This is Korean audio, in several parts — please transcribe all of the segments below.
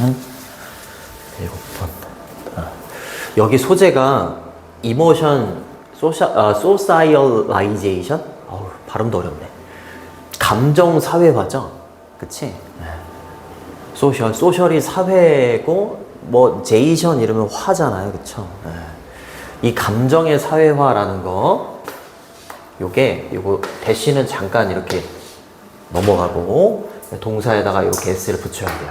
그러면 7번. 여기 소재가 이모션 소사이얼라이제이션? 발음도 어렵네. 감정 사회화죠. 그치? 소셜이 사회고 뭐 제이션 이러면 화잖아요. 그쵸? 이 감정의 사회화라는 거 요거 대시는 잠깐 이렇게 넘어가고 동사에다가 이렇게 s를 붙여야 돼요.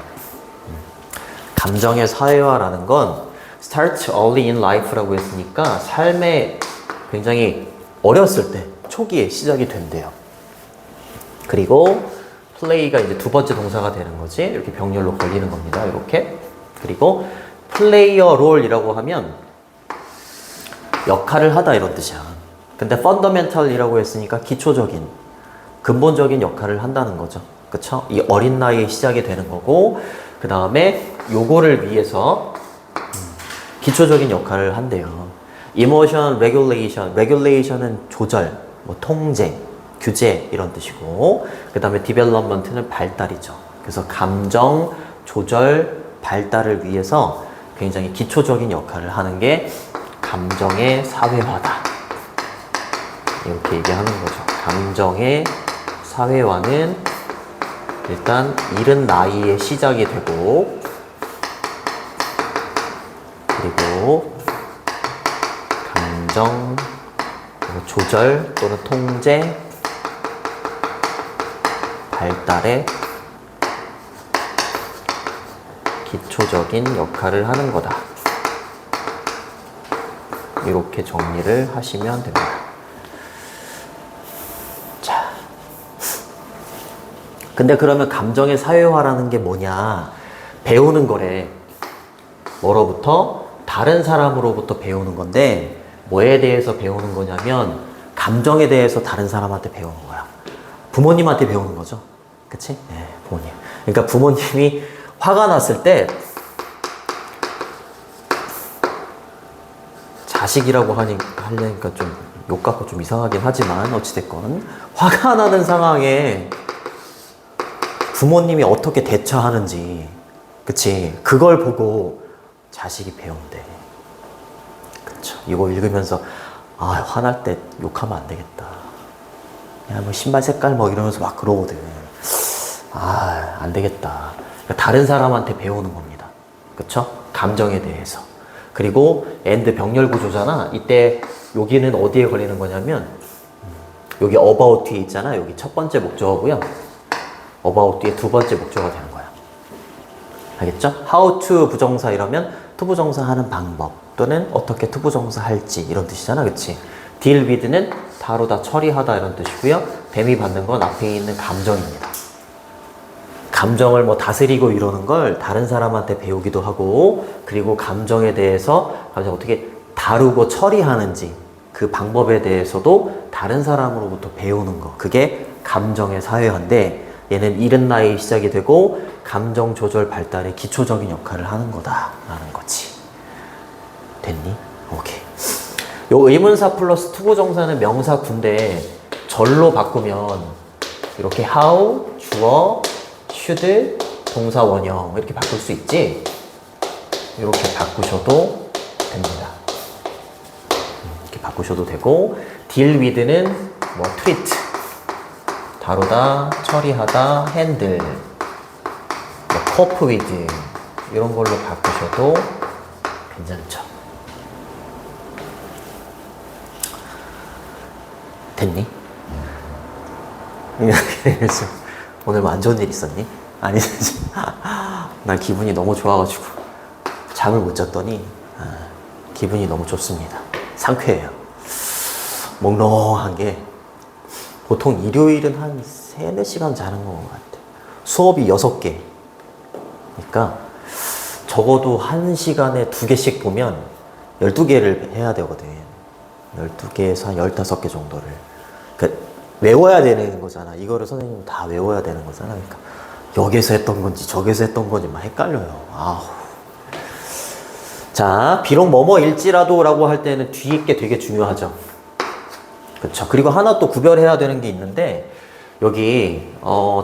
감정의 사회화라는 건 start early in life라고 했으니까 삶의 굉장히 어렸을 때 초기에 시작이 된대요. 그리고 play가 이제 두 번째 동사가 되는 거지. 이렇게 병렬로 걸리는 겁니다. 이렇게. 그리고 player role이라고 하면 역할을 하다 이런 뜻이야. 근데 fundamental이라고 했으니까 기초적인, 근본적인 역할을 한다는 거죠. 그쵸? 이 어린 나이에 시작이 되는 거고, 그 다음에 요거를 위해서 기초적인 역할을 한대요. emotion regulation, regulation은 조절, 뭐 통제, 규제 이런 뜻이고, 그 다음에 development는 발달이죠. 그래서 감정 조절 발달을 위해서 굉장히 기초적인 역할을 하는 게 감정의 사회화다. 이렇게 얘기하는 거죠. 감정의 사회화는 일단 이른 나이에 시작이 되고, 그리고 감정 조절 또는 통제 발달에 기초적인 역할을 하는 거다. 이렇게 정리를 하시면 됩니다. 자, 근데 그러면 감정의 사회화라는 게 뭐냐? 배우는 거래. 뭐로부터? 다른 사람으로부터 배우는 건데, 뭐에 대해서 배우는 거냐면 감정에 대해서 다른 사람한테 배우는 거야. 부모님한테 배우는 거죠. 그치? 네, 부모님. 그러니까 부모님이 화가 났을 때 자식이라고 하려니까 좀 욕 같고 좀 이상하긴 하지만 어찌됐건 화가 나는 상황에 부모님이 어떻게 대처하는지, 그치? 그걸 보고 자식이 배운대. 그쵸? 이거 읽으면서 화날 때 욕하면 안 되겠다. 야, 뭐 신발 색깔 뭐 이러면서 막 그러거든. 안 되겠다. 그러니까 다른 사람한테 배우는 겁니다. 그쵸? 감정에 대해서. 그리고 and 병렬 구조잖아. 이때 여기는 어디에 걸리는 거냐면 여기 about 뒤에 있잖아. 여기 첫 번째 목적어고요. about 뒤에 두 번째 목적어가 되는 거야. 알겠죠? how to 부정사 이러면 투부정사 하는 방법 또는 어떻게 투부정사 할지 이런 뜻이잖아. 그치? deal with는 다루다 처리하다 이런 뜻이고요. 뱀이 받는 건 앞에 있는 감정입니다. 감정을 뭐 다스리고 이러는 걸 다른 사람한테 배우기도 하고, 그리고 감정에 대해서 감정 어떻게 다루고 처리하는지 그 방법에 대해서도 다른 사람으로부터 배우는 거. 그게 감정의 사회화인데 얘는 이른 나이에 시작이 되고 감정 조절 발달에 기초적인 역할을 하는 거다라는 거지. 됐니? 오케이. 요 의문사 플러스 투부정사는 명사 군데 절로 바꾸면 이렇게 how, 주어, should, 동사 원형 이렇게 바꿀 수 있지? 이렇게 바꾸셔도 됩니다. 이렇게 바꾸셔도 되고, deal with는 뭐 treat, 다루다, 처리하다, handle, 뭐 cope with 이런 걸로 바꾸셔도 괜찮죠. 됐니? 오늘 뭐 안 좋은 일 있었니? 아니, 난 기분이 너무 좋아가지고 잠을 못 잤더니 기분이 너무 좋습니다. 상쾌해요. 몽롱한 게 보통 일요일은 한 3, 4시간 자는 것 같아. 수업이 6개. 그러니까 적어도 1시간에 2개씩 보면 12개를 해야 되거든. 12개에서 한 15개 정도를. 그러니까 외워야 되는 거잖아. 이거를 선생님 다 외워야 되는 거잖아. 그러니까 여기서 했던 건지 저기서 했던 건지 막 헷갈려요. 자, 비록 뭐뭐일지라도 라고 할 때는 뒤에 게 되게 중요하죠. 그쵸. 그리고 하나 또 구별해야 되는 게 있는데, 여기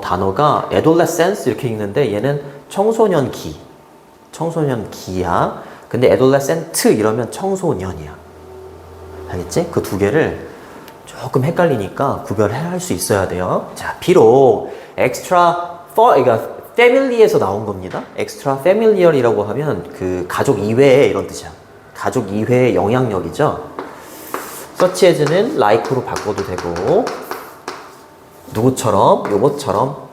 단어가 adolescence 이렇게 읽는데 얘는 청소년기 청소년기야. 근데 adolescent 이러면 청소년이야. 알겠지? 그 두 개를 조금 헷갈리니까 구별할 수 있어야 돼요. 자, 비록 그러니까 family에서 나온 겁니다. extra familiar이라고 하면 그 가족 이외에 이런 뜻이야. 가족 이외의 영향력이죠. such as는 like로 바꿔도 되고 누구처럼, 요것처럼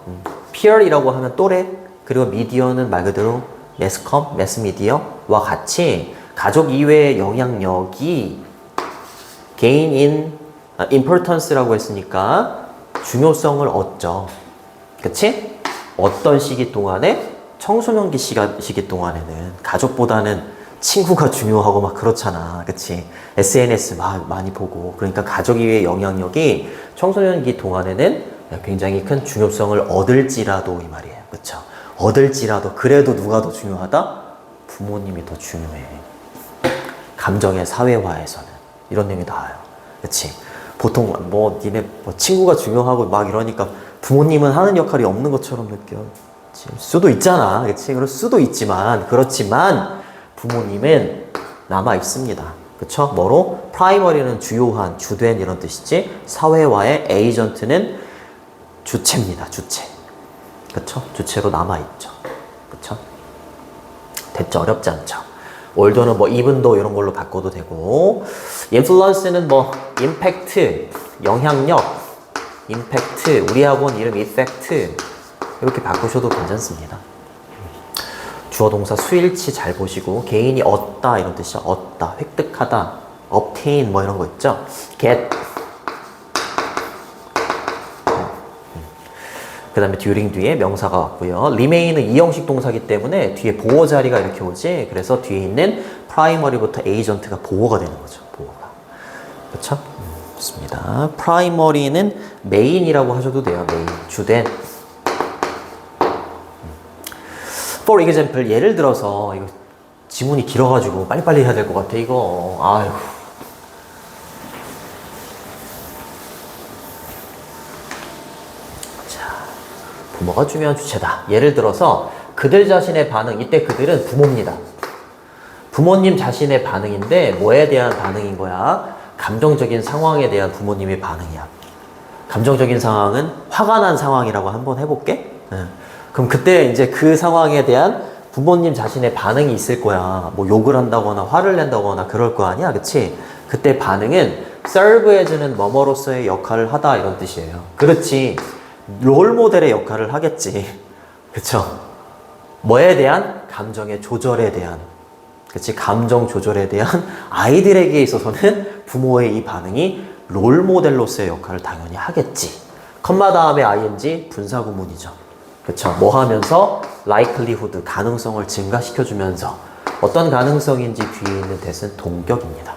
peer이라고 하면 또래, 그리고 media는 말 그대로 매스컴, 매스미디어와 같이 가족 이외의 영향력이 gain in importance라고 했으니까 중요성을 얻죠. 그치? 어떤 시기 동안에? 청소년기 시기 동안에는 가족보다는 친구가 중요하고 막 그렇잖아. 그치? SNS 많이 보고. 그러니까 가족 이외의 영향력이 청소년기 동안에는 굉장히 큰 중요성을 얻을지라도 이 말이에요. 그쵸? 얻을지라도 그래도 누가 더 중요하다? 부모님이 더 중요해. 감정의 사회화에서는 이런 내용이 나와요. 그치? 보통 니네 친구가 중요하고 막 이러니까 부모님은 하는 역할이 없는 것처럼 느껴질 수도 있잖아. 그치? 그럴 수도 있지만 그렇지만 부모님은 남아 있습니다. 그쵸? 뭐로? 프라이머리는 주요한, 주된 이런 뜻이지. 사회화의 에이전트는 주체입니다. 주체. 그쵸? 주체로 남아있죠. 그쵸? 됐죠? 어렵지 않죠? 올더는 이분도 이런 걸로 바꿔도 되고, 인플루언스는 임팩트, 영향력, 임팩트, 우리 학원 이름 이펙트 이렇게 바꾸셔도 괜찮습니다. 주어 동사 수일치 잘 보시고, 개인이 얻다 이런 뜻이죠. 얻다, 획득하다, obtain 이런 거 있죠. get. 그 다음에 during 뒤에 명사가 왔고요. remain은 이형식 동사기 때문에 뒤에 보호 자리가 이렇게 오지. 그래서 뒤에 있는 primary부터 agent가 보호가 되는 거죠. 보호가. 그렇죠? 좋습니다. primary는 main이라고 하셔도 돼요. main. 주된. For example, 예를 들어서 이거 지문이 길어가지고 빨리빨리 해야 될 것 같아. 이거. 아유. 부모가 중요한 주체다. 예를 들어서 그들 자신의 반응, 이때 그들은 부모입니다. 부모님 자신의 반응인데 뭐에 대한 반응인 거야? 감정적인 상황에 대한 부모님의 반응이야. 감정적인 상황은 화가 난 상황이라고 한번 해볼게. 그럼 그때 이제 그 상황에 대한 부모님 자신의 반응이 있을 거야. 욕을 한다거나 화를 낸다거나 그럴 거 아니야. 그치? 그때 반응은 serve as는 뭐뭐로서의 역할을 하다 이런 뜻이에요. 그렇지. 롤모델의 역할을 하겠지. 그쵸? 뭐에 대한? 감정의 조절에 대한. 그치? 감정 조절에 대한 아이들에게 있어서는 부모의 이 반응이 롤모델로서의 역할을 당연히 하겠지. 컴마 다음에 ing 분사구문이죠. 그쵸? 뭐 하면서? likelihood, 가능성을 증가시켜주면서 어떤 가능성인지 뒤에 있는 대신 동격입니다.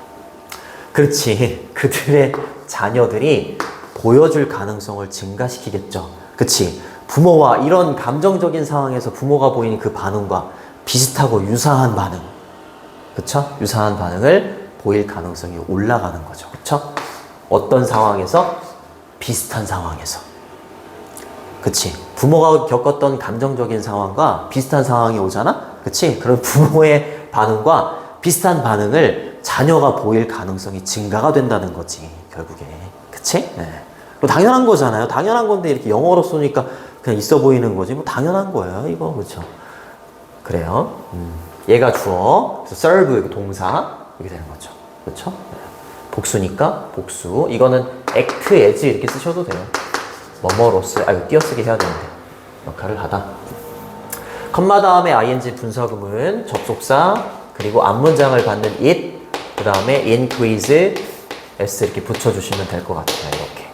그렇지. 그들의 자녀들이 보여줄 가능성을 증가시키겠죠. 그치? 부모와 이런 감정적인 상황에서 부모가 보이는 그 반응과 비슷하고 유사한 반응. 그쵸? 유사한 반응을 보일 가능성이 올라가는 거죠. 그쵸? 어떤 상황에서? 비슷한 상황에서. 그치? 부모가 겪었던 감정적인 상황과 비슷한 상황이 오잖아? 그치? 그럼 부모의 반응과 비슷한 반응을 자녀가 보일 가능성이 증가가 된다는 거지, 결국에. 그치? 네. 당연한 거잖아요. 당연한 건데 이렇게 영어로 쓰니까 그냥 있어 보이는 거지. 당연한 거예요, 이거. 그쵸? 그래요. 얘가 주어, 그래서 serve, 동사, 이렇게 되는 거죠. 그쵸? 네. 복수니까, 복수. 이거는 act as 이렇게 쓰셔도 돼요. 뭐뭐로서, 이거 띄어쓰기 해야 되는데. 역할을 하다. 컴마 다음에 ing 분사구문, 접속사, 그리고 앞문장을 받는 it, 그 다음에 increase, s 이렇게 붙여주시면 될 것 같아요. 이렇게.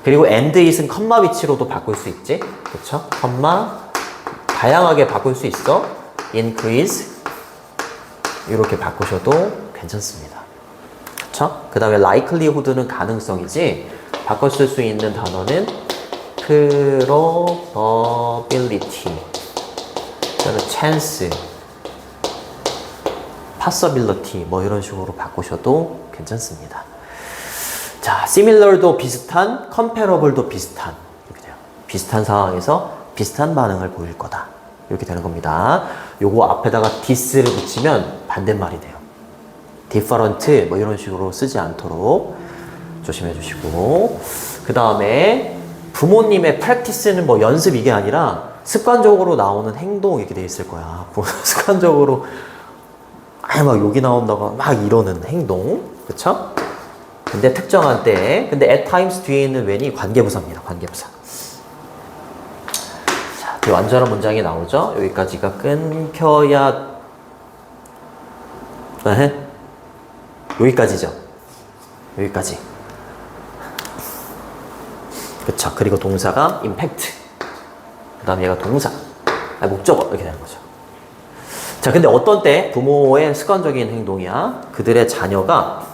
그리고 and it은 컴마 위치로도 바꿀 수 있지. 그쵸? 컴마, 다양하게 바꿀 수 있어. increase, 이렇게 바꾸셔도 괜찮습니다. 그쵸? 그 다음에 likelihood는 가능성이지, 바꿔 쓸 수 있는 단어는 probability, 그다음에 chance, possibility 이런 식으로 바꾸셔도 괜찮습니다. 자, similar도 비슷한, comparable도 비슷한, 이렇게 돼요. 비슷한 상황에서 비슷한 반응을 보일 거다. 이렇게 되는 겁니다. 요거 앞에다가 this를 붙이면 반대말이 돼요. different 뭐 이런 식으로 쓰지 않도록 조심해 주시고, 그 다음에 부모님의 practice는 뭐 연습 이게 아니라 습관적으로 나오는 행동 이렇게 돼 있을 거야. 습관적으로 막 욕이 나온다고 막 이러는 행동, 그쵸? 근데 특정한 때, 근데 at times 뒤에 있는 when이 관계부사입니다. 관계부사. 자, 완전한 문장이 나오죠? 여기까지가 끊겨야, 여기까지죠? 여기까지. 그쵸? 그리고 동사가 impact. 그 다음에 얘가 동사, 목적어 이렇게 되는 거죠. 자, 근데 어떤 때 부모의 습관적인 행동이야? 그들의 자녀가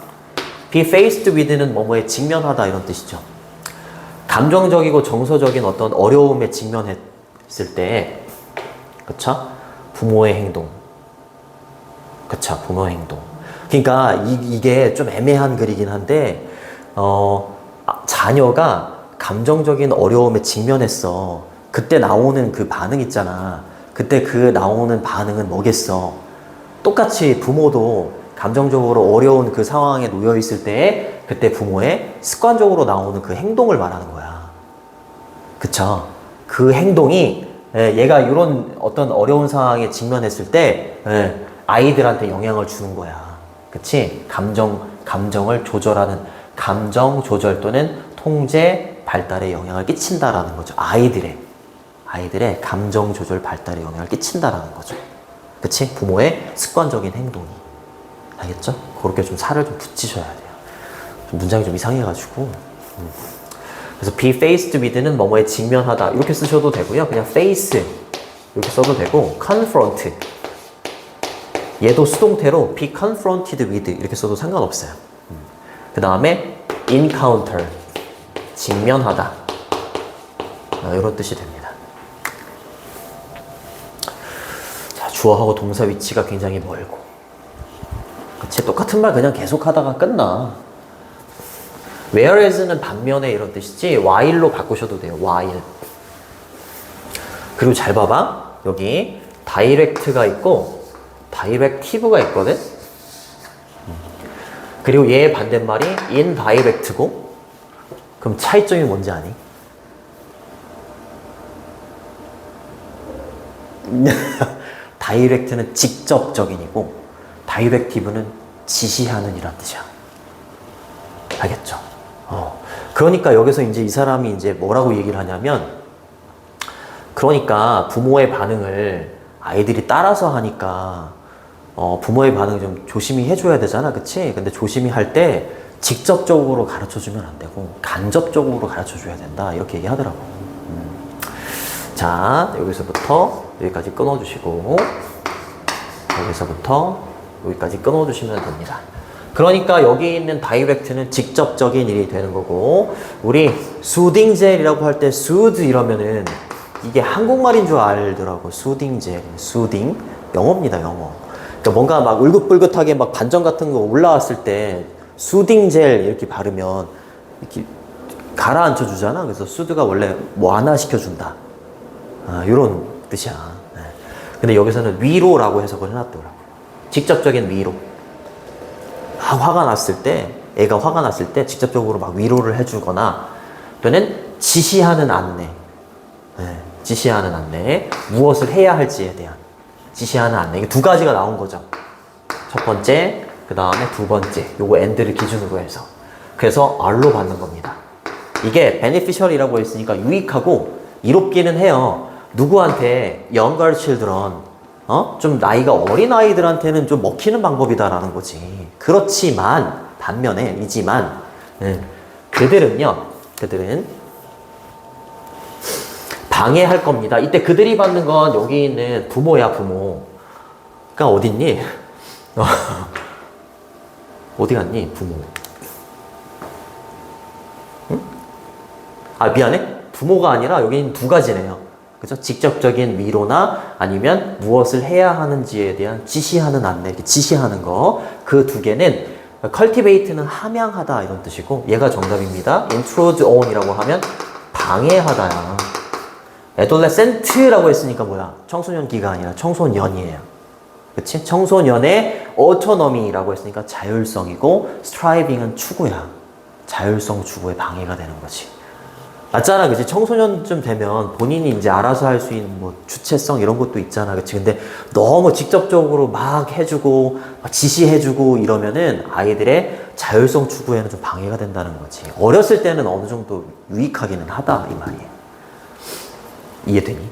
be faced with는 뭐뭐에 직면하다 이런 뜻이죠. 감정적이고 정서적인 어떤 어려움에 직면했을 때, 그쵸? 부모의 행동. 그쵸? 부모의 행동. 그러니까 이게 좀 애매한 글이긴 한데, 자녀가 감정적인 어려움에 직면했어. 그때 나오는 그 반응 있잖아. 그때 그 나오는 반응은 뭐겠어? 똑같이 부모도 감정적으로 어려운 그 상황에 놓여 있을 때 그때 부모의 습관적으로 나오는 그 행동을 말하는 거야. 그쵸? 그 행동이 얘가 이런 어떤 어려운 상황에 직면했을 때 아이들한테 영향을 주는 거야. 그치? 감정을 조절하는 감정 조절 또는 통제 발달에 영향을 끼친다라는 거죠. 아이들의 감정 조절 발달에 영향을 끼친다라는 거죠. 그치? 부모의 습관적인 행동이. 알겠죠? 그렇게 좀 살을 좀 붙이셔야 돼요. 좀 문장이 좀 이상해가지고. 그래서 be faced with는 뭐뭐에 직면하다. 이렇게 쓰셔도 되고요. 그냥 face. 이렇게 써도 되고, confront. 얘도 수동태로 be confronted with. 이렇게 써도 상관없어요. 그 다음에 encounter. 직면하다. 이런 뜻이 됩니다. 주어하고 동사 위치가 굉장히 멀고, 그치? 똑같은 말 그냥 계속 하다가 끝나. whereas는 반면에 이런 뜻이지 while로 바꾸셔도 돼요. while. 그리고 잘 봐봐. 여기 direct가 있고 directive가 있거든. 그리고 얘의 반대말이 indirect고. 그럼 차이점이 뭔지 아니? 다이렉트는 직접적인이고 다이렉티브는 지시하는 이란 뜻이야. 알겠죠? 그러니까 여기서 이제 이 사람이 이제 뭐라고 얘기를 하냐면, 그러니까 부모의 반응을 아이들이 따라서 하니까 부모의 반응을 좀 조심히 해줘야 되잖아. 그치? 근데 조심히 할 때 직접적으로 가르쳐주면 안 되고 간접적으로 가르쳐줘야 된다. 이렇게 얘기하더라고. 자, 여기서부터 여기까지 끊어주시고, 여기서부터 여기까지 끊어주시면 됩니다. 그러니까 여기 있는 다이렉트는 직접적인 일이 되는 거고, 우리 수딩 젤이라고 할 때 soothe 이러면은 이게 한국말인 줄 알더라고. 수딩 젤, 수딩. 영어입니다, 영어. 그러니까 뭔가 막 울긋불긋하게 막 반전 같은 거 올라왔을 때 수딩 젤 이렇게 바르면 이렇게 가라앉혀 주잖아. 그래서 수드가 원래 뭐 완화시켜준다. 이런 뜻이야. 네. 근데 여기서는 위로라고 해석을 해놨더라고. 직접적인 위로. 화가 났을 때, 애가 화가 났을 때 직접적으로 막 위로를 해주거나, 또는 지시하는 안내. 네. 지시하는 안내. 무엇을 해야 할지에 대한 지시하는 안내. 이게 두 가지가 나온 거죠. 첫 번째, 그 다음에 두 번째. 요거 end를 기준으로 해서. 그래서 R로 받는 겁니다. 이게 beneficial이라고 했으니까 유익하고 이롭기는 해요. 누구한테 younger children, 좀 나이가 어린 아이들한테는 좀 먹히는 방법이다라는 거지. 그렇지만 반면에 그들은 방해할 겁니다. 이때 그들이 받는 건 여기 있는 부모야, 부모. 그러니까 어딨니? 어디 갔니, 부모? 응? 미안해. 부모가 아니라 여기는 두 가지네요. 그죠? 직접적인 위로나 아니면 무엇을 해야 하는지에 대한 지시하는 안내, 이렇게 지시하는 거. 그 두 개는 cultivate는 함양하다 이런 뜻이고, 얘가 정답입니다. intrude on이라고 하면 방해하다야. adolescent라고 했으니까 뭐야? 청소년기가 아니라 청소년이에요. 그치? 청소년의 autonomy라고 했으니까 자율성이고 striving은 추구야. 자율성 추구에 방해가 되는 거지. 맞잖아, 그치? 청소년쯤 되면 본인이 이제 알아서 할 수 있는 뭐 주체성 이런 것도 있잖아, 그치? 근데 너무 직접적으로 막 해주고, 막 지시해주고 이러면은 아이들의 자율성 추구에는 좀 방해가 된다는 거지. 어렸을 때는 어느 정도 유익하기는 하다, 이 말이에요. 이해되니?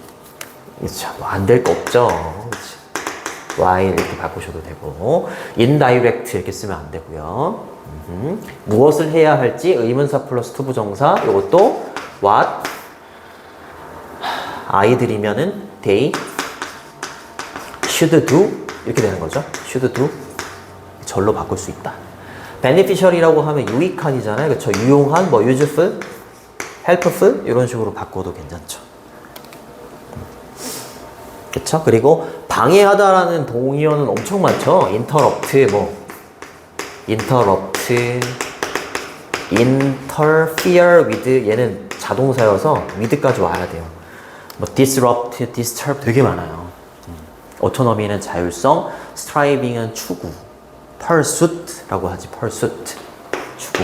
그쵸? 안 될 거 없죠. 그치? Y 이렇게 바꾸셔도 되고, indirect 이렇게 쓰면 안 되고요. 무엇을 해야 할지 의문사 플러스 투부정사, 이것도 what 아이들이면은 they should do 이렇게 되는 거죠. should do 절로 바꿀 수 있다. beneficial이라고 하면 유익한이잖아요. 그렇죠? 유용한, 뭐 useful, helpful 이런 식으로 바꿔도 괜찮죠. 그렇죠? 그리고 방해하다라는 동의어는 엄청 많죠. interrupt, 뭐 interrupt, interfere with 얘는 자동사여서 with까지 와야 돼요. 뭐 disrupt, disturb 되게 많아요. autonomy는 자율성, striving은 추구, pursuit라고 하지. pursuit 추구.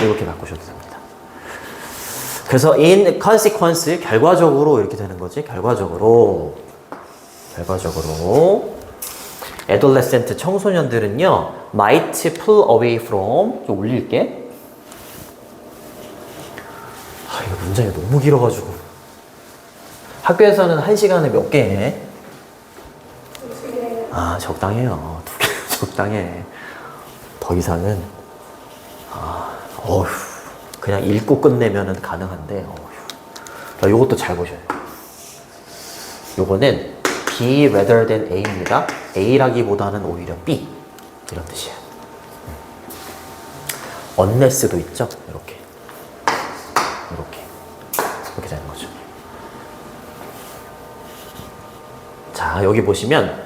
이렇게 바꾸셔도 됩니다. 그래서 in consequence 결과적으로 이렇게 되는 거지. 결과적으로 adolescent 청소년들은요 might pull away from 좀 올릴게. 이거 문장이 너무 길어가지고 학교에서는 1시간에 몇 개 해? 적당해요. 2개 적당해. 더 이상은 그냥 읽고 끝내면은 가능한데 요것도 잘 보셔요. 요거는 B rather than A입니다. A라기보다는 오히려 B 이런 뜻이에요. unless도 있죠. 이렇게 되는 거죠. 자, 여기 보시면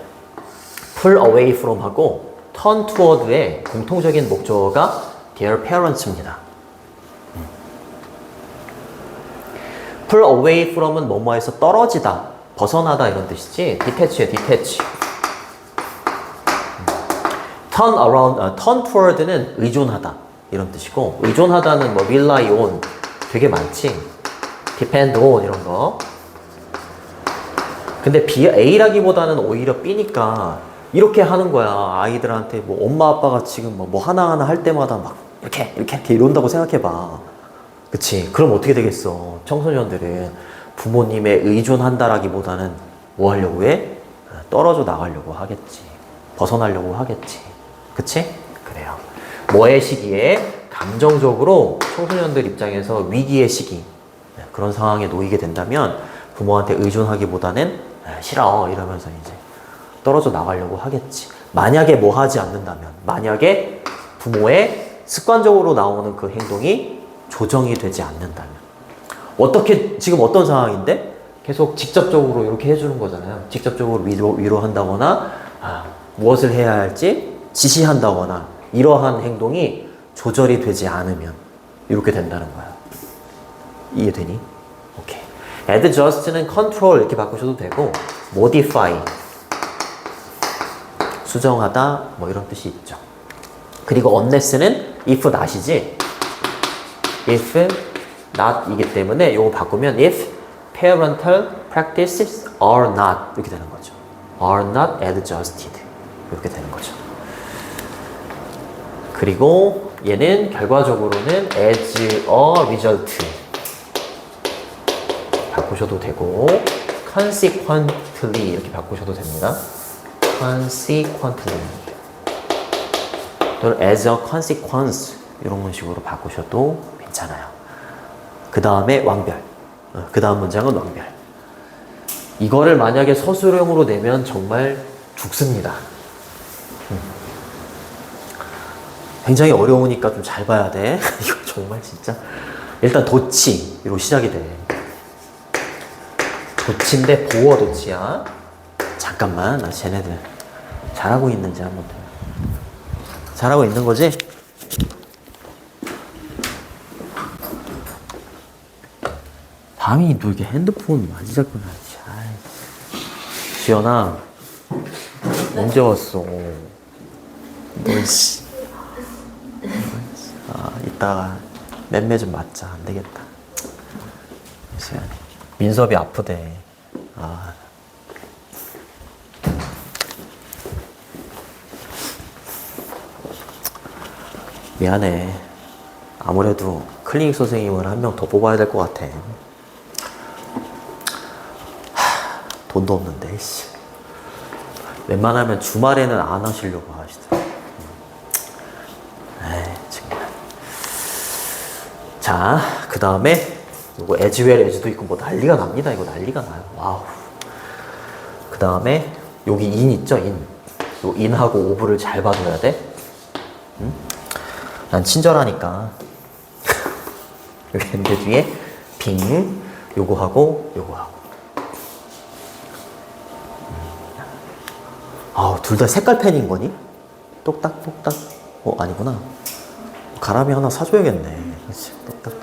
pull away from 하고 turn toward의 공통적인 목적어가 their parents입니다. pull away from은 뭐뭐에서 떨어지다, 벗어나다 이런 뜻이지. detach예요, detach. turn around, turn toward는 의존하다 이런 뜻이고, 의존하다는 뭐 rely on 되게 많지. depend on 이런 거. 근데 B, A라기보다는 오히려 B니까 이렇게 하는 거야. 아이들한테 뭐 엄마 아빠가 지금 뭐 하나하나 할 때마다 막 이렇게 이런다고 생각해봐. 그치? 그럼 어떻게 되겠어? 청소년들은 부모님에 의존한다라기보다는 뭐 하려고 해? 떨어져 나가려고 하겠지. 벗어나려고 하겠지. 그치? 그래요. 뭐의 시기에 감정적으로 청소년들 입장에서 위기의 시기 그런 상황에 놓이게 된다면 부모한테 의존하기보다는 싫어 이러면서 이제 떨어져 나가려고 하겠지. 만약에 뭐 하지 않는다면, 만약에 부모의 습관적으로 나오는 그 행동이 조정이 되지 않는다면, 어떻게 지금 어떤 상황인데 계속 직접적으로 이렇게 해주는 거잖아요. 직접적으로 위로한다거나 무엇을 해야 할지 지시한다거나 이러한 행동이 조절이 되지 않으면 이렇게 된다는 거야. 이해되니? 오케이. adjust는 control 이렇게 바꾸셔도 되고, modify 수정하다 뭐 이런 뜻이 있죠. 그리고 unless는 if not이지. if not 이기 때문에 이거 바꾸면 if parental practices are not 이렇게 되는 거죠. are not adjusted 이렇게 되는 거죠. 그리고 얘는 결과적으로는 as a result 바꾸셔도 되고, consequently 이렇게 바꾸셔도 됩니다. consequently 또는 as a consequence 이런 식으로 바꾸셔도 괜찮아요. 그 다음에 완별. 그 다음 문장은 완별. 이거를 만약에 서술형으로 내면 정말 죽습니다. 굉장히 어려우니까 좀 잘 봐야 돼. 이거 정말 진짜. 일단 도치로 시작이 돼. 도치인데 보어 도치야. 잠깐만, 나 쟤네들 잘하고 있는지 한번 더. 잘하고 있는 거지? 밤이 너 이렇게 핸드폰 만지작거려. 지연아, 언제 왔어? 너, 씨. 이따가 맴매 좀 맞자. 안 되겠다. 민섭이 아프대. 미안해. 아무래도 클리닉 선생님을 한 명 더 뽑아야 될 것 같아. 돈도 없는데, 씨. 웬만하면 주말에는 안 하시려고 하시더라고. 에이, 정말. 자, 그 다음에, 이거 에즈웰 에즈도 있고, 뭐 난리가 납니다. 이거 난리가 나요. 와우. 그 다음에, 여기 인 있죠, 인. 요 인하고 오브를 잘 봐줘야 돼. 응? 난 친절하니까. 여기 핸드 뒤에, 빙. 요거 하고, 요거 하고. 둘 다 색깔 펜인 거니? 똑딱, 똑딱. 아니구나. 가람이 하나 사줘야겠네. 그치, 똑딱.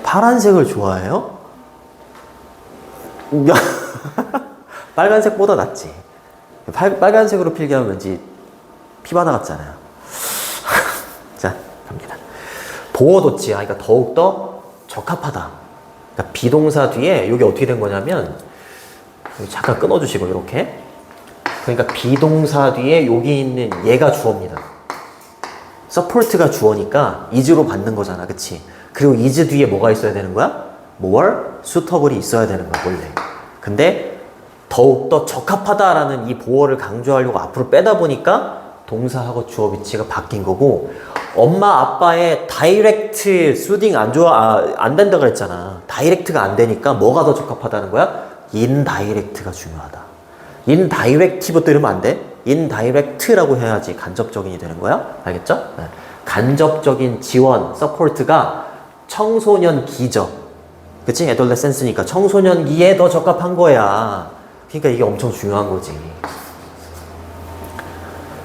파란색을 좋아해요? 빨간색보다 낫지. 빨간색으로 필기하면 왠지 피바다 같잖아요. 자, 갑니다. 보어도치야. 그러니까 더욱더 적합하다. 그러니까 비동사 뒤에, 여기 어떻게 된 거냐면, 잠깐 끊어주시고, 이렇게. 그러니까 비동사 뒤에 여기 있는 얘가 주어입니다. support가 주어니까 is로 받는 거잖아. 그치? 그리고 is 뒤에 뭐가 있어야 되는 거야? more suitable이 있어야 되는 거야, 원래. 근데 더욱더 적합하다라는 이 보어를 강조하려고 앞으로 빼다 보니까 동사하고 주어 위치가 바뀐 거고, 엄마 아빠의 다이렉트 수딩 안 된다 그랬잖아. 다이렉트가 안 되니까 뭐가 더 적합하다는 거야? 인다이렉트가 중요하다. 인다이렉티부터 이러면 안 돼. 인다이렉트라고 해야지 간접적인이 되는 거야. 알겠죠? 네. 간접적인 지원, 서포트가 청소년기죠. 그치? 애돌레센스니까 청소년기에 더 적합한 거야. 그러니까 이게 엄청 중요한 거지.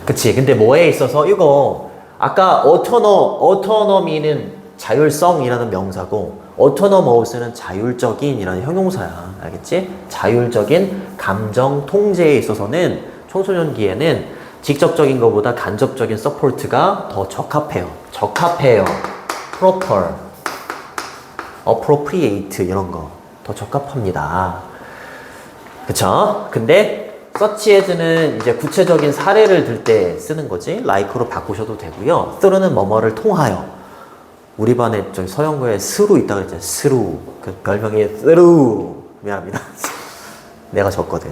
그치? 근데 뭐에 있어서 이거 아까 autonomy는 자율성이라는 명사고 autonomous는 자율적인이라는 형용사야. 알겠지? 자율적인 감정 통제에 있어서는 청소년기에는 직접적인 것보다 간접적인 서포트가 더 적합해요. proper, appropriate 이런 거 더 적합합니다. 그쵸? 근데 such as는 이제 구체적인 사례를 들 때 쓰는 거지. like로 바꾸셔도 되고요. through는 뭐뭐를 통하여. 우리 반에 저기 서영구에 스루 있다 그랬잖아요. 스루. 그 별명이 스루. 미안합니다. 내가 졌거든.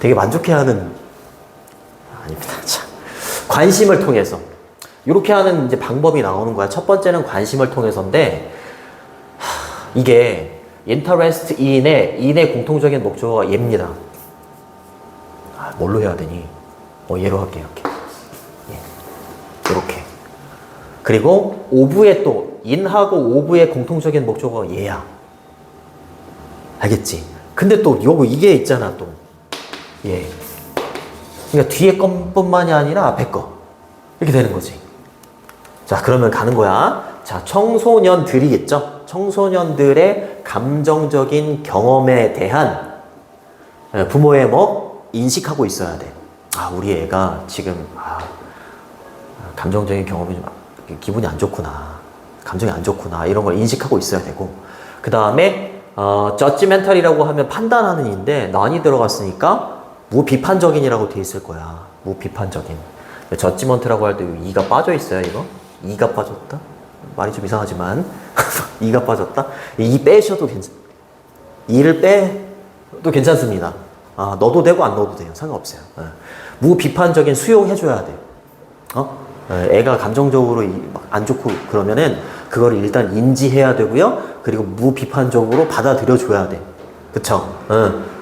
되게 만족해하는. 아닙니다. 참. 관심을 통해서. 이렇게 하는 이제 방법이 나오는 거야. 첫 번째는 관심을 통해서인데, 이게 interest in의 공통적인 목적어가 얘입니다. 뭘로 해야 되니? 얘로 할게요. 이렇게. 그리고 of의 또 in하고 of의 공통적인 목적어가 얘야. 알겠지? 근데 또 이게 있잖아 또. 얘. 그러니까 뒤에 것뿐만이 아니라 앞에 거. 이렇게 되는 거지. 자, 그러면 가는 거야. 자, 청소년들이겠죠? 청소년들의 감정적인 경험에 대한 부모의 인식하고 있어야 돼. 우리 애가 지금 감정적인 경험이 좀 기분이 안 좋구나. 감정이 안 좋구나. 이런 걸 인식하고 있어야 되고. 그 다음에 judgmental이라고 하면 판단하는 인데 난이 들어갔으니까 무비판적인이라고 돼 있을 거야. 무비판적인. judgment라고 할 때 이가 빠져 있어요, 이거? 이가 빠졌다? 말이 좀 이상하지만 이가 빠졌다? 이 빼셔도 이를 빼도 괜찮습니다. 넣어도 되고 안 넣어도 돼요. 상관없어요. 무비판적인 수용해줘야 돼. 애가 감정적으로 안 좋고 그러면은 그거를 일단 인지해야 되고요. 그리고 무비판적으로 받아들여줘야 돼. 그쵸?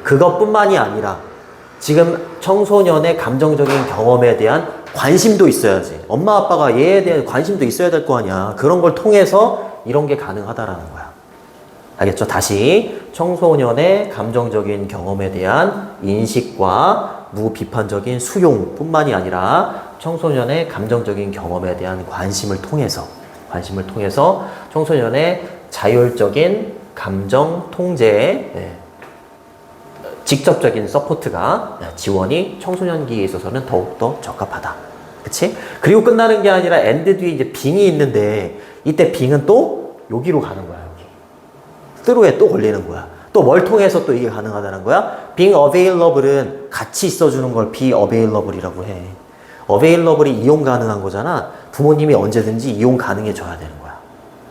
그것뿐만이 아니라 지금 청소년의 감정적인 경험에 대한 관심도 있어야지. 엄마 아빠가 얘에 대한 관심도 있어야 될 거 아니야. 그런 걸 통해서 이런 게 가능하다라는 거야. 알겠죠? 다시 청소년의 감정적인 경험에 대한 인식과 무비판적인 수용뿐만이 아니라 청소년의 감정적인 경험에 대한 관심을 통해서 청소년의 자율적인 감정 통제에 직접적인 서포트가 지원이 청소년기에 있어서는 더욱더 적합하다. 그치? 그리고 끝나는 게 아니라 and 뒤에 이제 being이 있는데 이때 being은 또 여기로 가는 거야. 여기. through에 또 걸리는 거야. 또 뭘 통해서 또 이게 가능하다는 거야? being available은 같이 있어주는 걸 be available이라고 해. available이 이용 가능한 거잖아. 부모님이 언제든지 이용 가능해줘야 되는 거야.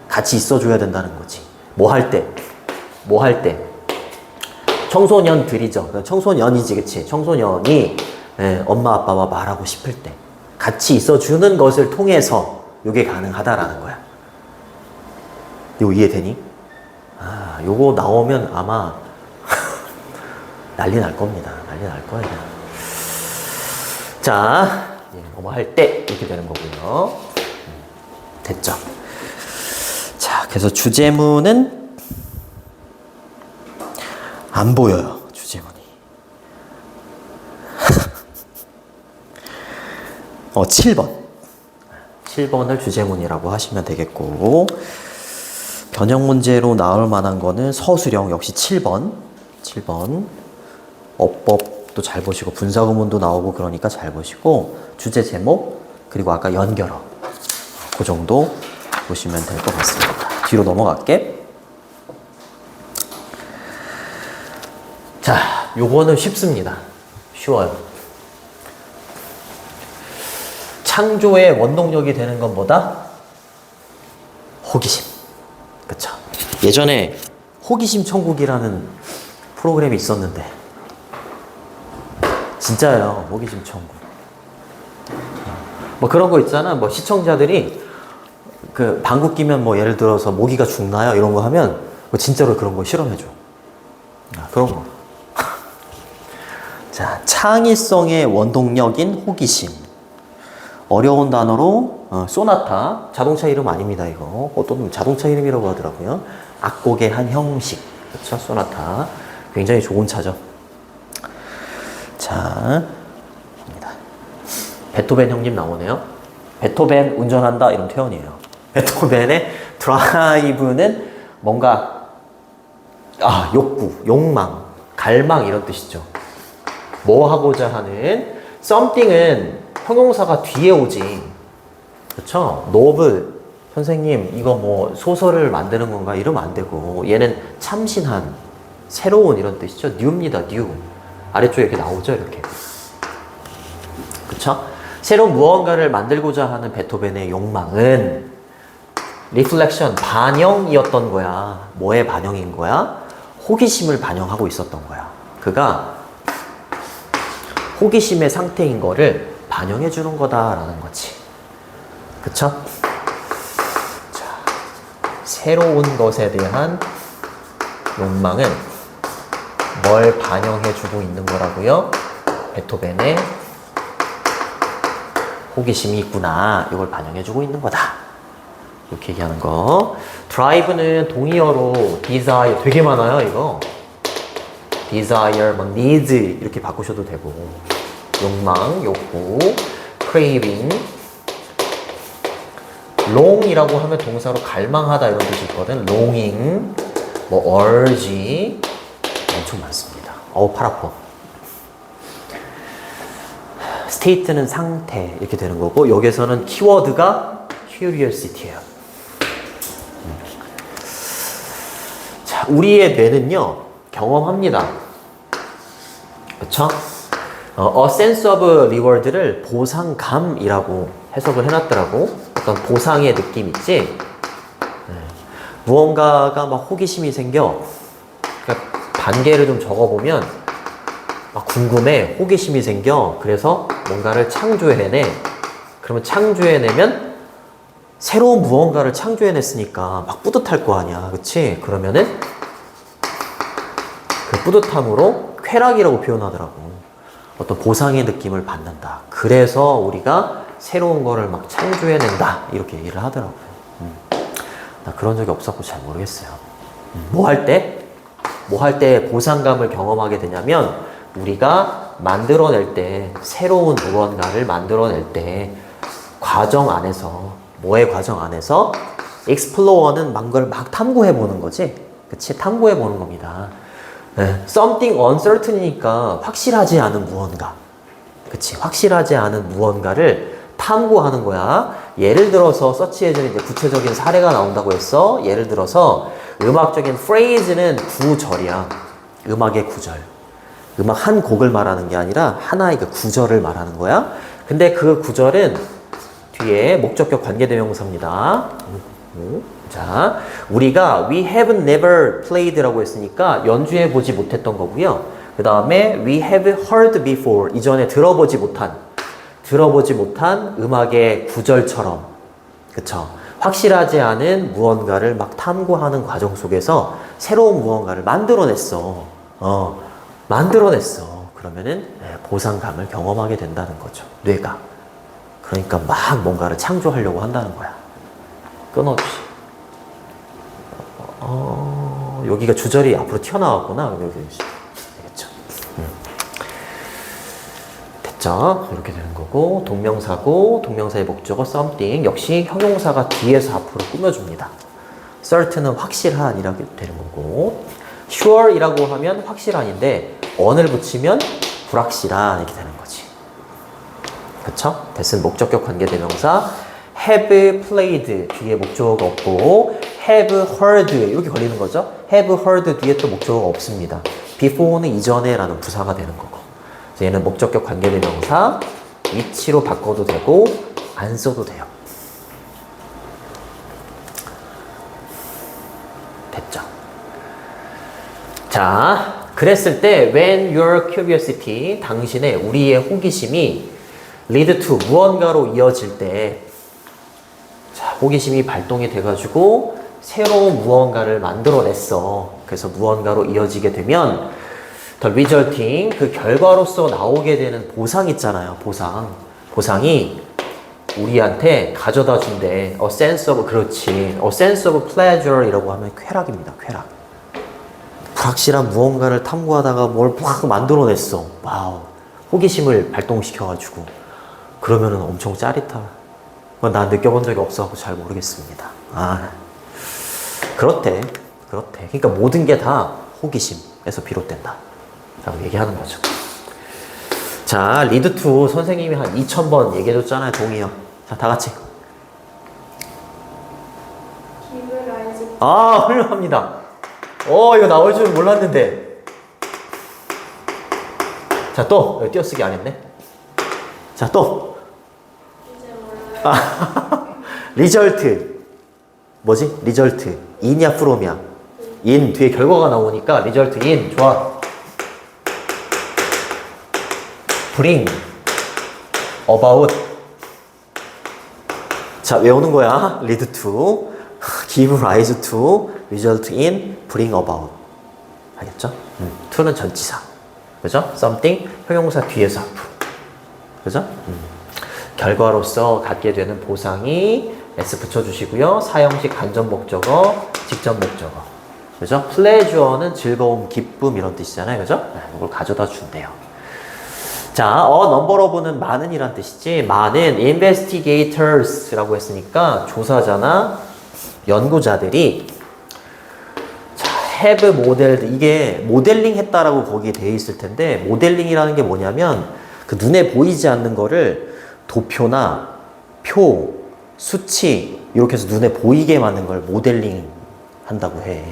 같이 있어줘야 된다는 거지. 뭐 할 때? 뭐 할 때? 청소년들이죠. 청소년이지, 그치? 청소년이 엄마 아빠와 말하고 싶을 때 같이 있어주는 것을 통해서 이게 가능하다라는 거야. 이거 이해되니? 아, 요거 나오면 아마 난리 날 겁니다. 난리 날 거예요. 자, 뭐뭐 할 때 이렇게 되는 거고요. 됐죠? 자, 그래서 주제문은 안 보여요. 주제문이. 7번. 7번을 주제문이라고 하시면 되겠고, 변형 문제로 나올 만한 거는 서술형 역시 7번. 7번. 어법도 잘 보시고, 분사구문도 나오고 그러니까 잘 보시고, 주제 제목, 그리고 아까 연결어. 그 정도 보시면 될 것 같습니다. 뒤로 넘어갈게. 자, 요거는 쉽습니다. 쉬워요. 창조의 원동력이 되는 건 뭐다? 호기심. 그쵸? 예전에 호기심 천국이라는 프로그램이 있었는데 진짜예요. 호기심 천국. 뭐 그런 거 있잖아. 뭐 시청자들이 그 방귀 끼면 뭐 예를 들어서 모기가 죽나요? 이런 거 하면 뭐 진짜로 그런 거 실험해줘. 그런 거. 자, 창의성의 원동력인 호기심. 어려운 단어로 소나타, 자동차 이름 아닙니다 이거. 어떤 자동차 이름이라고 하더라고요. 악곡의 한 형식. 그렇죠? 소나타. 굉장히 좋은 차죠. 자, 갑니다. 베토벤 형님 나오네요. 베토벤 운전한다 이런 표현이에요. 베토벤의 드라이브는 뭔가 욕구, 욕망, 갈망 이런 뜻이죠. 뭐 하고자 하는 something은 형용사가 뒤에 오지. 그렇죠? 노블 선생님 이거 뭐 소설을 만드는 건가 이러면 안 되고 얘는 참신한 새로운 이런 뜻이죠. new입니다. new. 아래쪽에 이렇게 나오죠. 이렇게. 그렇죠? 새로운 무언가를 만들고자 하는 베토벤의 욕망은 리플렉션, 반영이었던 거야. 뭐의 반영인 거야? 호기심을 반영하고 있었던 거야. 그가 호기심의 상태인 거를 반영해 주는 거다라는 거지. 그쵸? 자, 새로운 것에 대한 욕망은 뭘 반영해 주고 있는 거라고요? 베토벤의 호기심이 있구나. 이걸 반영해 주고 있는 거다. 이렇게 얘기하는 거. 드라이브는 동의어로 desire 되게 많아요, 이거. desire, 뭐 needs 이렇게 바꾸셔도 되고. 욕망, 욕구, craving, long이라고 하면 동사로 갈망하다 이런 뜻이 있거든. longing, 뭐 urge 엄청 많습니다. 팔 아파. state는 상태 이렇게 되는 거고 여기서는 키워드가 curiosity예요. 자, 우리의 뇌는요 경험합니다. 그렇죠? A sense of reward를 보상감이라고 해석을 해놨더라고. 어떤 보상의 느낌 있지? 무언가가 막 호기심이 생겨. 그러니까 단계를 좀 적어보면 막 궁금해. 호기심이 생겨. 그래서 뭔가를 창조해내. 그러면 창조해내면 새로운 무언가를 창조해냈으니까 막 뿌듯할 거 아니야. 그치? 그러면은 그 뿌듯함으로 쾌락이라고 표현하더라고. 어떤 보상의 느낌을 받는다. 그래서 우리가 새로운 거를 막 창조해낸다. 이렇게 얘기를 하더라고요. 나 그런 적이 없었고 잘 모르겠어요. 뭐 할 때? 뭐 할 때 보상감을 경험하게 되냐면 우리가 만들어낼 때 새로운 무언가를 만들어낼 때 과정 안에서 뭐의 과정 안에서 explore는 막 걸 막 탐구해 보는 거지. 그치? 탐구해 보는 겁니다. 네. Something uncertain이니까 확실하지 않은 무언가. 그치? 확실하지 않은 무언가를 탐구하는 거야. 예를 들어서 서치에서는 이제 구체적인 사례가 나온다고 했어. 예를 들어서 음악적인 phrase는 구절이야. 음악의 구절. 음악 한 곡을 말하는 게 아니라 하나의 그 구절을 말하는 거야. 근데 그 구절은 뒤에 목적격 관계대명사입니다. 자, 우리가 we have never played라고 했으니까 연주해 보지 못했던 거고요. 그 다음에 we have heard before, 이전에 들어보지 못한 음악의 구절처럼, 그쵸? 확실하지 않은 무언가를 막 탐구하는 과정 속에서 새로운 무언가를 만들어냈어. 만들어냈어. 그러면은 보상감을 경험하게 된다는 거죠. 뇌가. 그러니까 막 뭔가를 창조하려고 한다는 거야. 끊어주시. 여기가 주절이 앞으로 튀어나왔구나. 여기 되겠죠. 됐죠? 이렇게 되는 거고, 동명사고, 동명사의 목적어 something, 역시 형용사가 뒤에서 앞으로 꾸며줍니다. certain은 확실한이라고 되는 거고, sure이라고 하면 확실한인데 on을 붙이면 불확실한 이렇게 되는 거지. 그쵸? 됐은 목적격 관계대명사 have played 뒤에 목적어가 없고 have heard 이렇게 걸리는 거죠. have heard 뒤에 또 목적어가 없습니다. before는 이전에 라는 부사가 되는 거고, 얘는 목적격 관계대명사 위치로 바꿔도 되고 안 써도 돼요. 됐죠? 자, 그랬을 때 when your curiosity, 당신의 우리의 호기심이 lead to 무언가로 이어질 때, 자, 호기심이 발동이 돼가지고 새로운 무언가를 만들어냈어. 그래서 무언가로 이어지게 되면 the resulting, 그 결과로서 나오게 되는 보상 있잖아요. 보상이 우리한테 가져다 준대. a sense of, 그렇지. a sense of pleasure 이라고 하면 쾌락입니다. 쾌락. 불확실한 무언가를 탐구하다가 뭘 막 만들어냈어. 와우. 호기심을 발동시켜가지고. 그러면은 엄청 짜릿하. 난 느껴본 적이 없어서 잘 모르겠습니다. 그렇대. 그러니까 모든 게 다 호기심에서 비롯된다. 라고 얘기하는 거죠. 자, lead to 선생님이 한 2000번 얘기해줬잖아요. 동의어. 자, 다 같이. 훌륭합니다. 이거 나올 줄 몰랐는데. 자, 또. 여기 띄어쓰기 안 했네. 자, 또. 리절트. 뭐지? 리절트. in이야, from이야? in. 뒤에 결과가 나오니까 리절트 in. 좋아. bring. about. 자, 외우는 거야. lead to. give rise to. result in. bring about. 알겠죠? to는 전치사. 그죠? something. 형용사 뒤에서 앞으로. 그죠? 결과로서 갖게 되는 보상이 S 붙여주시고요. 사형식 간접 목적어, 직접 목적어. 그죠? pleasure는 즐거움, 기쁨 이런 뜻이잖아요. 그죠? 이걸 가져다 준대요. 자, number of는 많은이란 뜻이지. 많은 investigators라고 했으니까 조사자나 연구자들이 have modeled, 이게 모델링 했다라고 거기에 되어 있을 텐데, 모델링이라는 게 뭐냐면 그 눈에 보이지 않는 거를 도표나 표, 수치 이렇게 해서 눈에 보이게 만든 걸 모델링 한다고 해.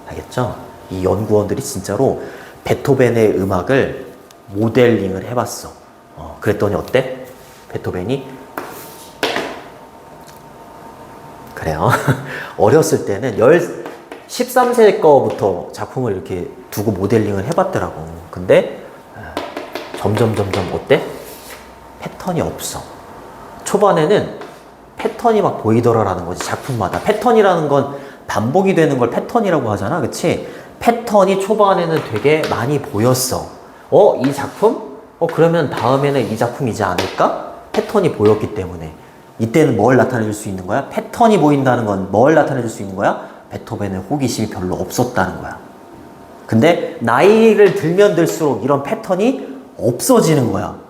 알겠죠? 이 연구원들이 진짜로 베토벤의 음악을 모델링을 해봤어. 그랬더니 어때? 베토벤이 그래요. 어렸을 때는 13세 거부터 작품을 이렇게 두고 모델링을 해봤더라고. 근데 점점 어때? 패턴이 없어. 초반에는 패턴이 막 보이더라라는 거지. 작품마다. 패턴이라는 건 반복이 되는 걸 패턴이라고 하잖아. 그치? 패턴이 초반에는 되게 많이 보였어. 이 작품? 그러면 다음에는 이 작품이지 않을까? 패턴이 보였기 때문에. 이때는 뭘 나타내줄 수 있는 거야? 패턴이 보인다는 건 뭘 나타내줄 수 있는 거야? 베토벤의 호기심이 별로 없었다는 거야. 근데 나이를 들면 들수록 이런 패턴이 없어지는 거야.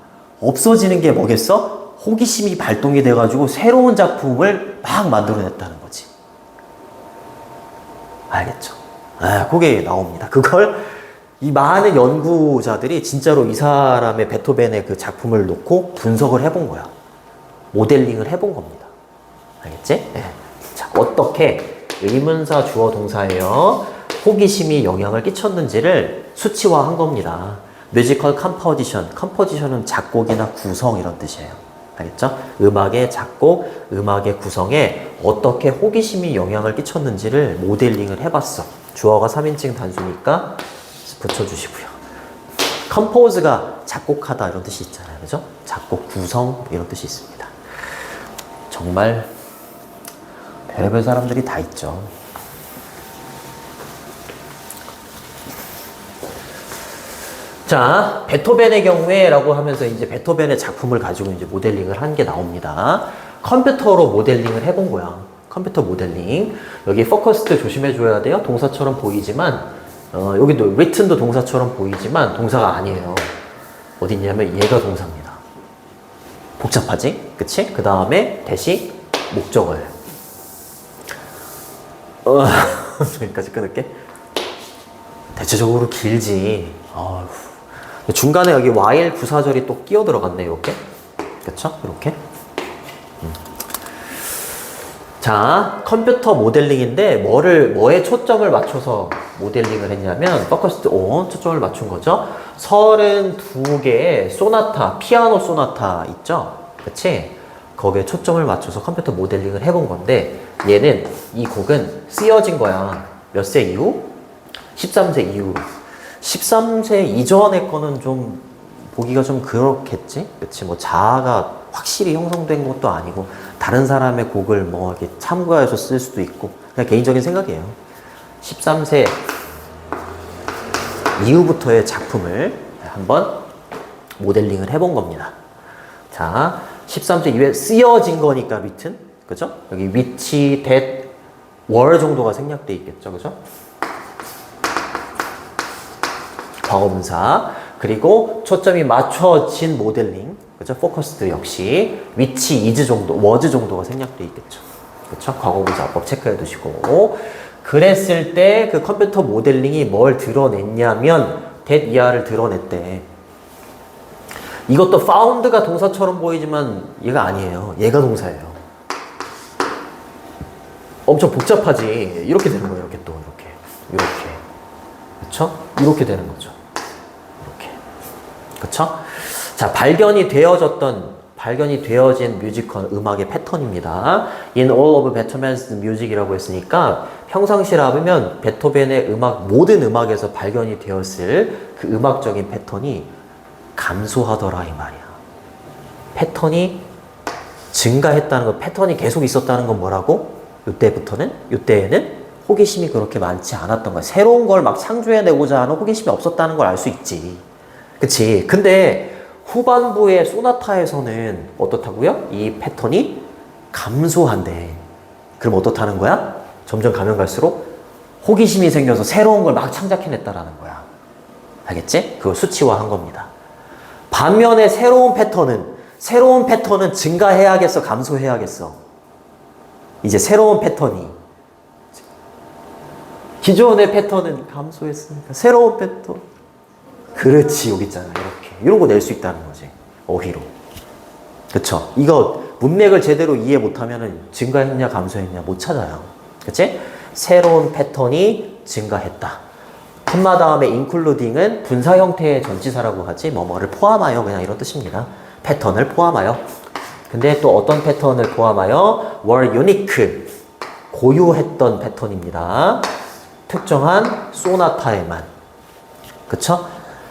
없어지는 게 뭐겠어? 호기심이 발동이 돼가지고 새로운 작품을 막 만들어냈다는 거지. 알겠죠? 그게 나옵니다. 그걸 이 많은 연구자들이 진짜로 이 사람의 베토벤의 그 작품을 놓고 분석을 해본 거야. 모델링을 해본 겁니다. 알겠지? 네. 자, 어떻게 의문사 주어 동사예요. 호기심이 영향을 끼쳤는지를 수치화한 겁니다. 뮤지컬 컴포지션. 컴포지션은 작곡이나 구성 이런 뜻이에요. 알겠죠? 음악의 작곡, 음악의 구성에 어떻게 호기심이 영향을 끼쳤는지를 모델링을 해봤어. 주어가 3인칭 단수니까 붙여주시고요. compose가 작곡하다 이런 뜻이 있잖아요. 그죠? 작곡, 구성 이런 뜻이 있습니다. 정말 별의별 사람들이 다 있죠. 자, 베토벤의 경우에 라고 하면서 이제 베토벤의 작품을 가지고 이제 모델링을 한 게 나옵니다. 컴퓨터로 모델링을 해본 거야. 컴퓨터 모델링. 여기 focused 조심해줘야 돼요. 동사처럼 보이지만, 여기도 written도 동사처럼 보이지만 동사가 아니에요. 어디 있냐면 얘가 동사입니다. 복잡하지? 그치? 그 다음에 대시 목적어예요. 여기까지 끊을게. 대체적으로 길지. 어휴. 중간에 여기 while 부사절이 또 끼어 들어갔네, 이렇게. 그쵸? 이렇게. 자, 컴퓨터 모델링인데 뭐에 초점을 맞춰서 모델링을 했냐면 focused on 초점을 맞춘 거죠. 32개의 소나타, 피아노 소나타 있죠? 그치? 거기에 초점을 맞춰서 컴퓨터 모델링을 해본 건데 얘는 이 곡은 쓰여진 거야. 몇 세 이후? 13세 이후. 13세 이전의 거는 좀 보기가 좀 그렇겠지? 그치? 뭐 자아가 확실히 형성된 것도 아니고 다른 사람의 곡을 뭐 이렇게 참고해서 쓸 수도 있고 그냥 개인적인 생각이에요. 13세 이후부터의 작품을 한번 모델링을 해본 겁니다. 자, 13세 이후에 쓰여진 거니까 written, 그죠? 여기 which, that, were 정도가 생략돼 있겠죠, 그죠? 과거분사. 그리고 초점이 맞춰진 모델링, 그죠? focused 역시 which, is 정도, was 정도가 생략돼 있겠죠. 그렇죠? 과거분사법 체크해 두시고. 그랬을 때 그 컴퓨터 모델링이 뭘 드러냈냐면 that 이하를 드러냈대. 이것도 found가 동사처럼 보이지만 얘가 아니에요. 얘가 동사예요. 엄청 복잡하지. 이렇게 되는 거예요. 이렇게 또 이렇게. 그렇죠? 이렇게 되는 거죠. 이렇게. 그렇죠? 자, 발견이 되어진 뮤지컬 음악의 패턴입니다. In all of Beethoven's music이라고 했으니까 평상시라면 베토벤의 음악, 모든 음악에서 발견이 되었을 그 음악적인 패턴이 감소하더라 이 말이야. 패턴이 증가했다는 거, 패턴이 계속 있었다는 건 뭐라고? 이때에는 호기심이 그렇게 많지 않았던 거야. 새로운 걸 막 창조해내고자 하는 호기심이 없었다는 걸 알 수 있지. 그치? 근데 후반부의 소나타에서는 어떻다고요? 이 패턴이 감소한대. 그럼 어떻다는 거야? 점점 가면 갈수록 호기심이 생겨서 새로운 걸 막 창작해냈다라는 거야. 알겠지? 그거 수치화한 겁니다. 반면에 새로운 패턴은 증가해야겠어, 감소해야겠어? 이제 새로운 패턴이. 기존의 패턴은 감소했으니까 새로운 패턴. 그렇지, 여기 있잖아. 이렇게. 이런 거 낼 수 있다는 거지. 어휘로. 그쵸? 이거 문맥을 제대로 이해 못하면은 증가했냐, 감소했냐 못 찾아요. 그치? 새로운 패턴이 증가했다. 콤마 다음에 including은 분사 형태의 전치사라고 하지, 뭐뭐를 포함하여, 그냥 이런 뜻입니다. 패턴을 포함하여. 근데 또 어떤 패턴을 포함하여? were unique. 고유했던 패턴입니다. 특정한 소나타에만. 그쵸?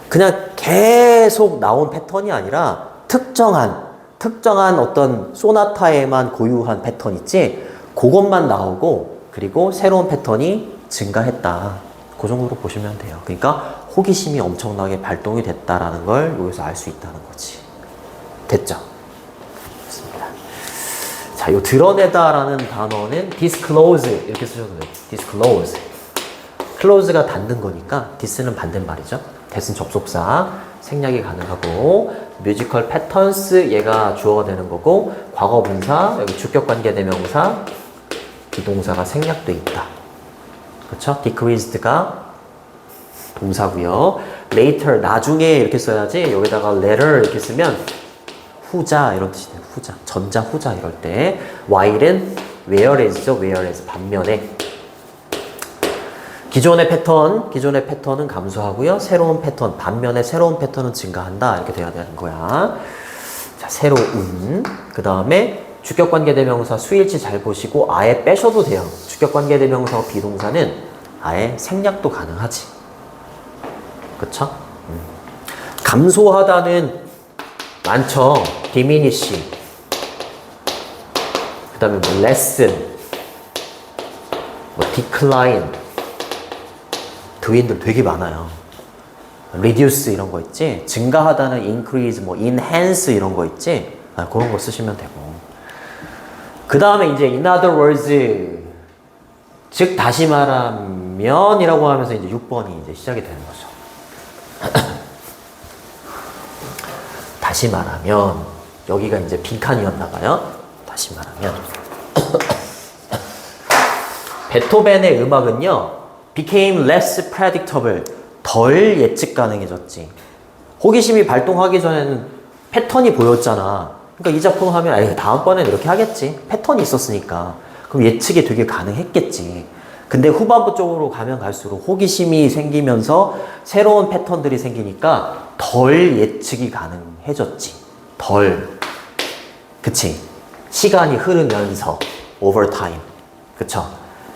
그냥 계속 나온 패턴이 아니라 특정한 어떤 소나타에만 고유한 패턴 있지? 그것만 나오고, 그리고 새로운 패턴이 증가했다. 그 정도로 보시면 돼요. 그러니까 호기심이 엄청나게 발동이 됐다라는 걸 여기서 알 수 있다는 거지. 됐죠? 좋습니다. 자, 요 드러내다라는 단어는 disclose 이렇게 쓰셔도 돼요. disclose. close가 닫는 거니까 this는 반대말이죠. that은 접속사, 생략이 가능하고, 뮤지컬 패턴스 얘가 주어가 되는 거고, 과거분사, 여기 주격관계대명사, 비동사가 생략돼 있다. 그쵸? decreased가 동사고요. later, 나중에 이렇게 써야지. 여기다가 later 이렇게 쓰면 후자 이런 뜻이 돼요. 후자, 전자 후자 이럴 때. while은 whereas죠. whereas 반면에 기존의 패턴은 감소하고요. 새로운 패턴, 반면에 새로운 패턴은 증가한다. 이렇게 돼야 되는 거야. 자, 새로운. 그 다음에 주격관계대명사 수일치 잘 보시고 아예 빼셔도 돼요. 주격관계대명사와 비동사는 아예 생략도 가능하지. 그쵸? 감소하다는 많죠. diminish. 그 다음에 뭐 lessen, 뭐 decline. 드윈들 되게 많아요. reduce 이런 거 있지. 증가하다는 increase, 뭐 enhance 이런 거 있지. 그런 거 쓰시면 되고. 그 다음에 이제 in other words, 즉 다시 말하면이라고 하면서 이제 6번이 이제 시작이 되는 거죠. 다시 말하면 여기가 이제 빈칸이었나 봐요. 다시 말하면 베토벤의 음악은요 became less predictable, 덜 예측 가능해졌지. 호기심이 발동하기 전에는 패턴이 보였잖아. 그러니까 이 작품 하면 다음번엔 이렇게 하겠지. 패턴이 있었으니까. 그럼 예측이 되게 가능했겠지. 근데 후반부 쪽으로 가면 갈수록 호기심이 생기면서 새로운 패턴들이 생기니까 덜 예측이 가능해졌지. 덜. 그치? 시간이 흐르면서 over time. 그쵸?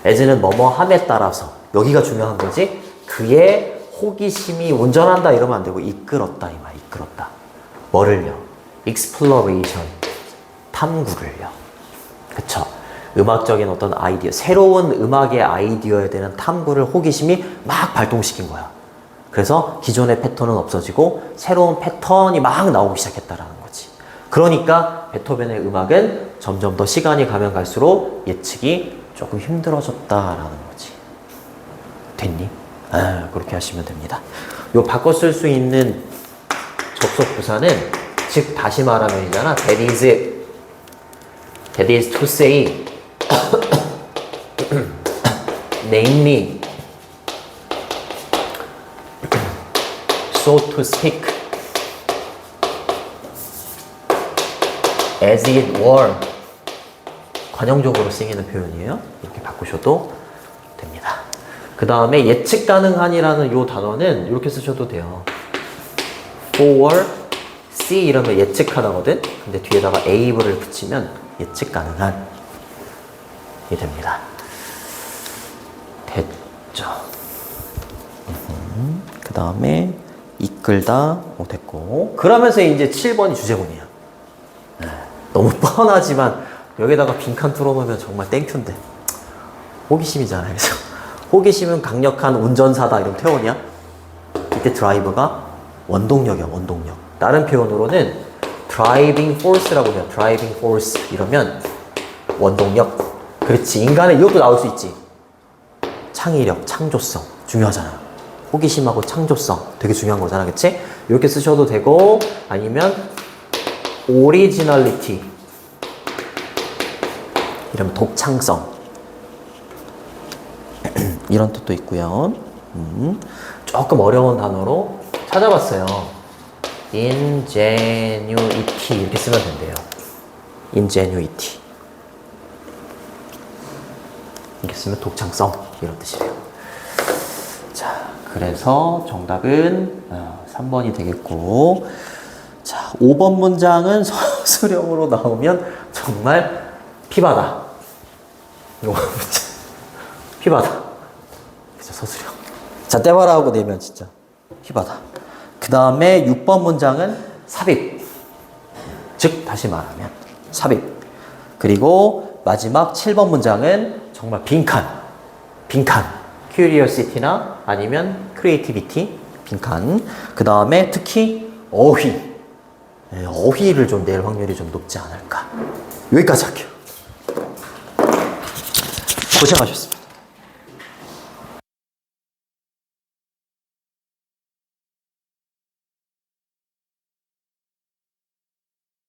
as는 뭐뭐함에 따라서 여기가 중요한 거지. 그의 호기심이 운전한다 이러면 안 되고 이끌었다 이 말. 이끌었다. 뭐를요? exploration. 탐구를요. 그쵸? 음악적인 어떤 아이디어, 새로운 음악의 아이디어에 대한 탐구를 호기심이 막 발동시킨 거야. 그래서 기존의 패턴은 없어지고 새로운 패턴이 막 나오기 시작했다라는 거지. 그러니까 베토벤의 음악은 점점 더 시간이 가면 갈수록 예측이 조금 힘들어졌다라는 거지. 됐니? 그렇게 하시면 됩니다. 요 바꿔 쓸 수 있는 접속 부사는 즉 다시 말하면이잖아. That is to say namely, so to speak, as it were. 관용적으로 쓰이는 표현이에요. 이렇게 바꾸셔도 됩니다. 그 다음에 예측 가능한이라는 이 단어는 이렇게 쓰셔도 돼요. for, see 이러면 예측하다거든. 근데 뒤에다가 able을 붙이면 예측 가능한 이 됩니다. 됐죠. 그 다음에 이끌다 됐고. 그러면서 이제 7번이 주제문이야. 너무 뻔하지만 여기다가 빈칸 뚫어놓으면 정말 땡큐인데. 호기심이잖아. 그래서 호기심은 강력한 운전사다 이러면 태원이야. 이때 드라이브가 원동력이야. 원동력. 다른 표현으로는 driving force라고 해요. driving force 이러면 원동력. 그렇지. 인간의 이것도 나올 수 있지. 창의력, 창조성 중요하잖아. 호기심하고 창조성 되게 중요한 거잖아. 그치? 이렇게 쓰셔도 되고 아니면 originality 이러면 독창성 이런 뜻도 있고요. 조금 어려운 단어로 찾아봤어요. ingenuity 이렇게 쓰면 된대요. ingenuity 이렇게 쓰면 독창성 이런 뜻이래요. 자, 그래서 정답은 3번이 되겠고, 자, 5번 문장은 서술형으로 나오면 정말 피바다. 이거 문장 피바다. 그죠, 서술형. 자, 떼바라하고 내면 진짜 피바다. 그 다음에 6번 문장은 삽입. 즉 다시 말하면 삽입. 그리고 마지막 7번 문장은 정말 빈칸. curiosity나 아니면 creativity. 빈칸. 그 다음에 특히 어휘. 어휘를 좀 낼 확률이 좀 높지 않을까. 여기까지 할게요. 고생하셨습니다.